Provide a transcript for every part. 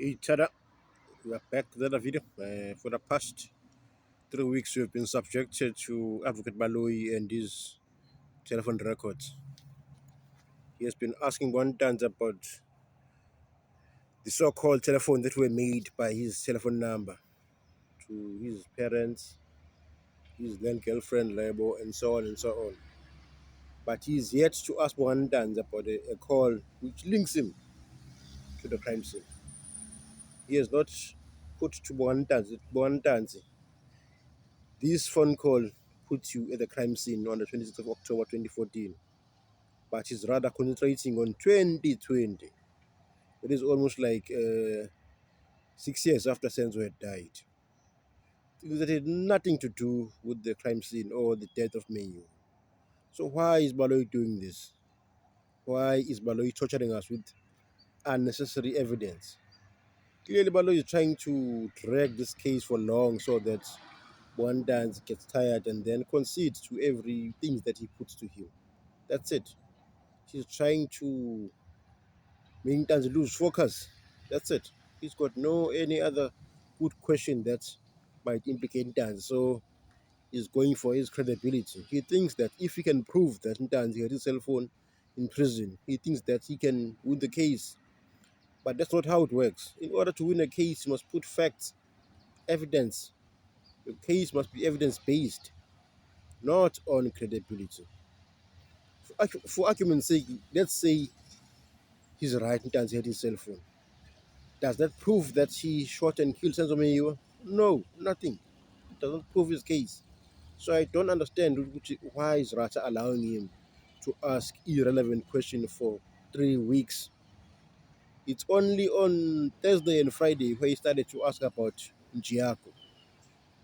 Each other, we are back with another video. For the past 3 weeks, we've been subjected to Advocate Baloyi and his telephone records. He has been asking one times about the so-called telephone that were made by his telephone number to his parents, his then girlfriend, label, and so on and so on. But he's yet to ask one times about a call which links him to the crime scene. He has not put to Bontanzi. This phone call puts you at the crime scene on the 26th of October 2014, but he's rather concentrating on 2020. It is almost like 6 years after Senzo had died. Things that had nothing to do with the crime scene or the death of Mayu. So why is Baloy doing this? Why is Baloy torturing us with unnecessary evidence? Clearly, Baloy is trying to drag this case for long so that one dance gets tired and then concedes to everything that he puts to him. That's it. He's trying to make Tanzi lose focus. That's it. He's got no any other good question that might implicate Tanzi. So he's going for his credibility. He thinks that if he can prove that Tanzi had his cell phone in prison, he thinks that he can win the case. But that's not how it works. In order to win a case, you must put facts, evidence. Your case must be evidence-based, not on credibility. For argument's sake, let's say he's right, Ntanzi had his cell phone. Does that prove that he shot and killed Senzo Meyiwa? No, nothing. It doesn't prove his case. So I don't understand why is Rata allowing him to ask irrelevant questions for 3 weeks. It's only on Thursday and Friday where he started to ask about Njiako.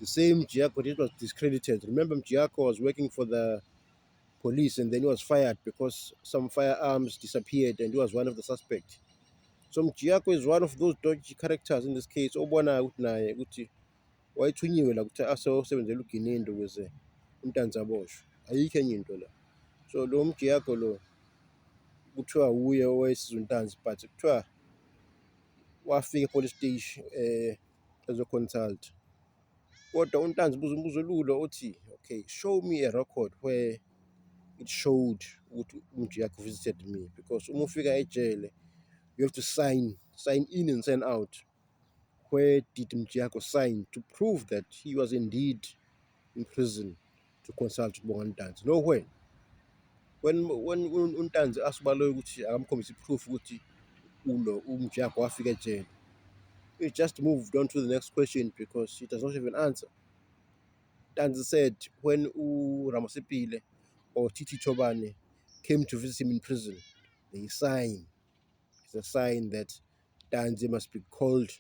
The same Njiako that was discredited. Remember, Njiako was working for the police and then he was fired because some firearms disappeared and he was one of the suspects. So Mjiyako is one of those dodgy characters in this case. Obona ukuthi naye ukuthi wayethunyiwe la ukuthi asebenzela uGinindo ukuze uNtanzi aboshwe. Ayikho enye into la. So lo Mjiyako lo kuthiwa uye owayesiza uNtanzi but kuthiwa wafika epolice station ezoconsult. Kodwa uNtanzi buza umbuzo olulo uthi, okay, show me a record where it showed ukuthi uMjiyako visited me, because uma ufika ejele you have to sign in and sign out. Where did Mjiyako sign to prove that he was indeed in prison to consult Bongantanzi? Nowhere. When uNtanzi asked Baloyi ukuthi akamkhombisa proof ukuthi Mjiyako wafika ejele, he just moved on to the next question because he does not have an answer. Tanzi said when Ramosepile or Titi Chobane came to visit him in prison, they signed. It's a sign that Tanzi must be called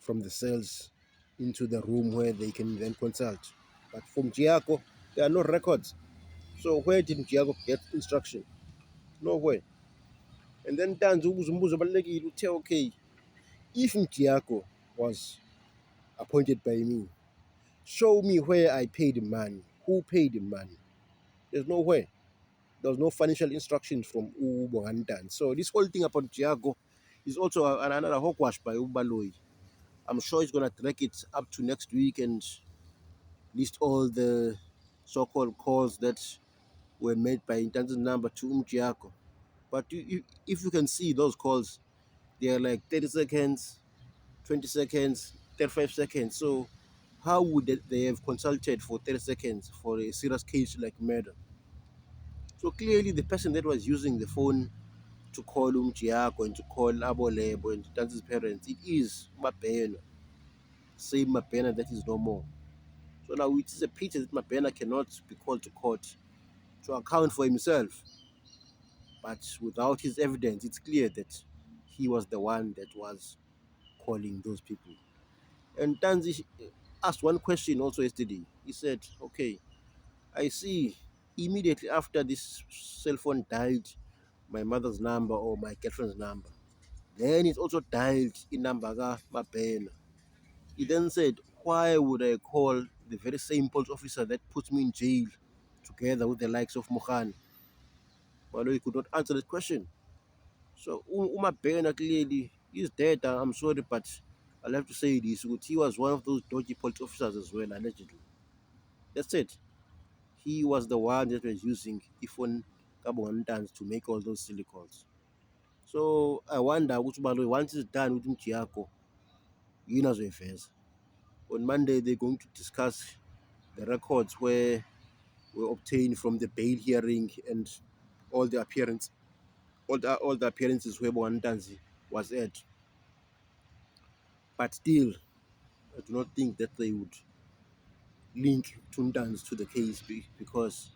from the cells into the room where they can then consult. But from Mjiyako, there are no records. So where did Mjiyako get instruction? Nowhere. And then Tanzi umbuzo balulekile uthe, okay, if Mjiyako was appointed by me, show me where I paid him money. Who paid him money? There's nowhere. There was no financial instructions from Ubongantan. So this whole thing about Mjiyako is also another hogwash by Baloyi. I'm sure he's going to drag it up to next week and list all the so-called calls that were made by Ntanzi's number to Mjiyako. But if you can see those calls, they are like 30 seconds, 20 seconds, 35 seconds. So how would they have consulted for 30 seconds for a serious case like murder? So clearly the person that was using the phone to call Mjiyako and to call Abolebo and Ntanzi's parents, it is Mabena. Same Mabena that is no more. So now it is a pity that Mabena cannot be called to court to account for himself. But without his evidence, it's clear that he was the one that was calling those people. And Tanzi asked one question also yesterday. He said, okay, I see immediately after this cell phone dialed my mother's number or my girlfriend's number, then it also dialed in number Mabena. He then said, why would I call the very same police officer that puts me in jail together with the likes of Mohan? Well, he could not answer that question. So Umabena clearly He's dead. I'm sorry, but I'll have to say this. He was one of those dodgy police officers as well, allegedly. That's it. He was the one that was using Ifon Kabongantans to make all those silly calls. So I wonder, Utubalo, once it's done with Mchiako, Yinazoefes, on Monday they're going to discuss the records where were obtained from the bail hearing and all the appearance, all the appearances where Bwantanzi was at. But still, I do not think that they would link Tuntans to the case because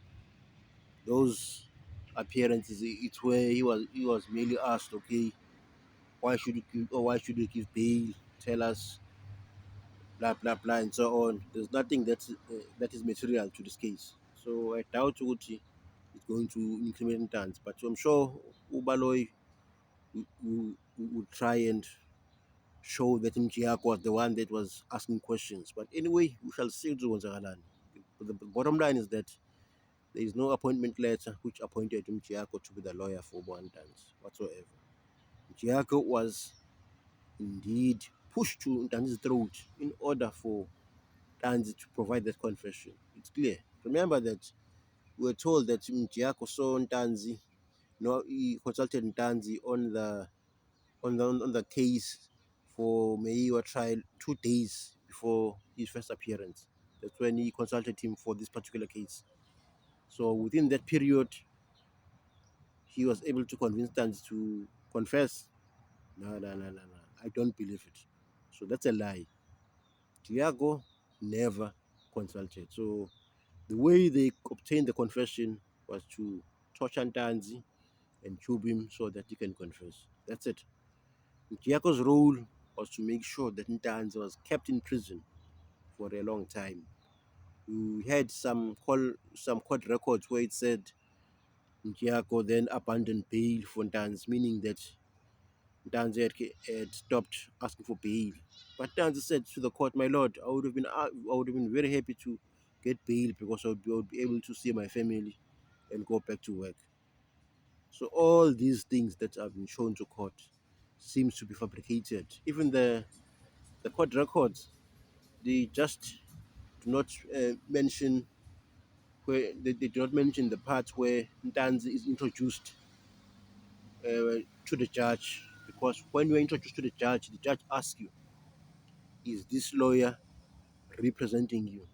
those appearances, it's where he was merely asked, okay, why should you give, or why should you give bail? Tell us, blah blah blah, and so on. There's nothing that is material to this case. So I doubt Uti is going to incriminate Tans, but I'm sure Ubaloy would try and show that Mchiak was the one that was asking questions. But anyway, we shall see what the bottom line is that there is no appointment letter which appointed Mchiako to be the lawyer for Bwantans whatsoever. Mchiako was indeed pushed to Ntanzi's throat in order for Tanzi to provide that confession. It's clear. Remember that we were told that Mchiako saw Ntanzi, no, he consulted Ntanzi on the case for Meiwa trial 2 days before his first appearance. That's when he consulted him for this particular case. So within that period, he was able to convince Tanzi to confess. No, no, no, no, no. I don't believe it. So that's a lie. Tiago never consulted. So the way they obtained the confession was to torture Tanzi and tube him so that he can confess. That's it. Tiago's role was to make sure that Ntanzi was kept in prison for a long time. We had some court records where it said Ntiago then abandoned bail for Ntanzi, meaning that Ntanzi had stopped asking for bail. But Ntanzi said to the court, "My lord, I would have been very happy to get bail because I would be able to see my family and go back to work." So all these things that have been shown to court seems to be fabricated. Even the court records, they just do not mention where they do not mention the part where Ntanzi is introduced to the judge, because when you are introduced to the judge asks you, "Is this lawyer representing you?"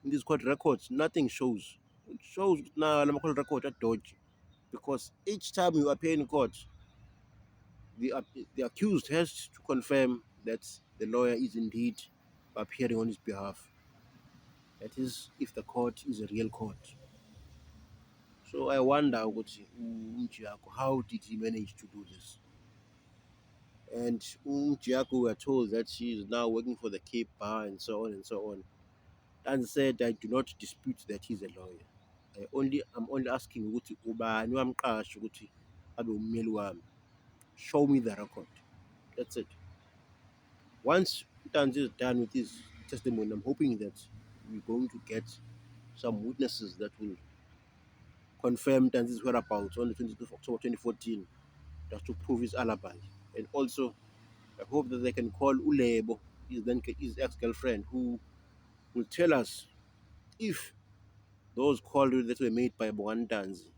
In these court records, nothing shows. It shows now I'm call record at Dodge, because each time you appear in court, the accused has to confirm that the lawyer is indeed appearing on his behalf. That is, if the court is a real court. So I wonder, how did he manage to do this? And Jiako were told that she is now working for the Cape Bar and so on and so on. And said, "I do not dispute that he's a lawyer. I'm only asking ukuthi ubani wamqasha ukuthi abe ummeli wami. Show me the record." That's it. Once Tanzi is done with his testimony, I'm hoping that we're going to get some witnesses that will confirm Tanzi's whereabouts on the 22nd of October 2014, just to prove his alibi. And also, I hope that they can call Ulebo, his ex-girlfriend, who will tell us if those calls that were made by Bwantanzi,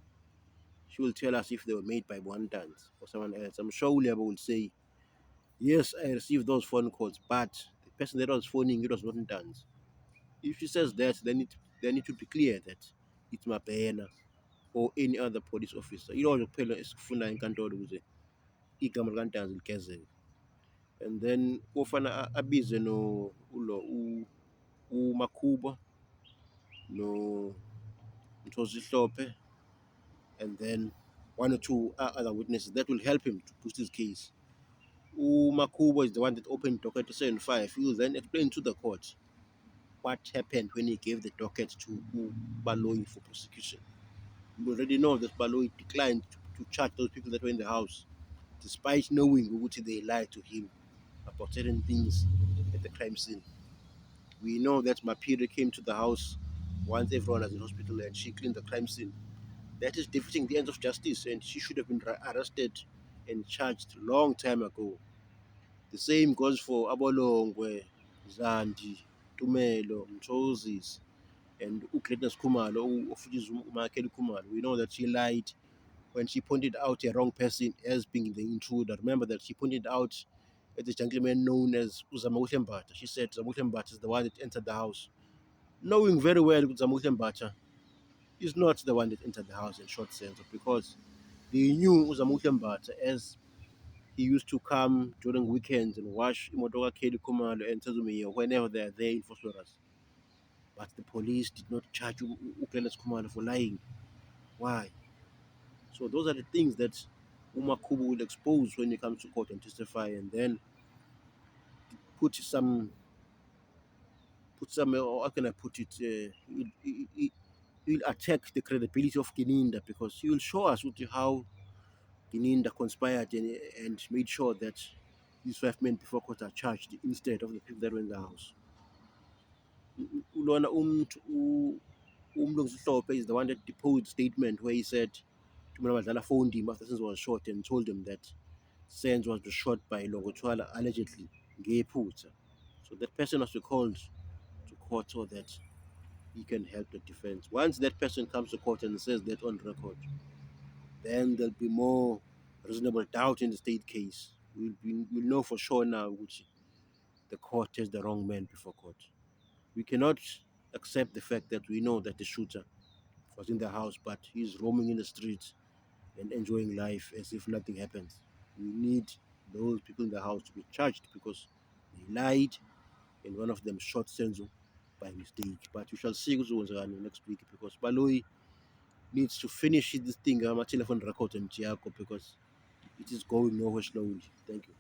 she will tell us if they were made by Bwantanzi or someone else. I'm sure Ulebo will say, "Yes, I received those phone calls, but the person that was phoning it was not Ntanzi." If she says that, then it would be clear that it's Mabena or any other police officer. Kuphela esifuna inkantolo ukuze igama likaNtanzi ligezeke. And then kofana abize no uMakhuba no Mthozihlope, and then one or two other witnesses that will help him to boost his case. Umakhubo is the one that opened docket 275. He will then explain to the court what happened when he gave the docket to Baloyi for prosecution. You already know that Baloyi declined to charge those people that were in the house, despite knowing Uguti they lied to him about certain things at the crime scene. We know that Mapira came to the house once everyone was in hospital and she cleaned the crime scene. That is defeating the ends of justice, and she should have been arrested and charged long time ago. The same goes for Abolongwe, Zandi, Tumelo, Mtozis, and Greatness Kumalo, of which is Umakeli Kumalo. We know that she lied when she pointed out a wrong person as being the intruder. Remember that she pointed out the gentleman known as Uzama Mbata. She said Zamuhle Mbata is the one that entered the house, knowing very well that Zamuhle Mbata is not the one that entered the house in short sense, because they knew Zamuhle Mbata as he used to come during weekends and wash Imotoka Kelly Kumalo and Tezumiya whenever they are there in Phosphorus. But the police did not charge Uklenes Kumalo for lying. Why? So those are the things that Umakubu will expose when he comes to court and testify, and then put some, how can I put it? He'll attack the credibility of Gininda, because he will show us how Gininda conspired and made sure that these 5 men before court are charged instead of the people that were in the house. Ulona Umlungsi is the one that deposed statement where he said Tumela Madlala phoned him after Senzo was shot and told him that Senzo was shot by Longotwala allegedly ngephutha. So that person was recalled to court so that he can help the defense. Once that person comes to court and says that on record, then there'll be more reasonable doubt in the state case. We'll know for sure now which the court has the wrong man before court. We cannot accept the fact that we know that the shooter was in the house, but he's roaming in the streets and enjoying life as if nothing happens. We need those people in the house to be charged because they lied and one of them shot Senzo by mistake. But we shall see what's going on next week, because Baloyi needs to finish this thing. I'm a telephone record and Tiago, because it is going nowhere slowly. Thank you.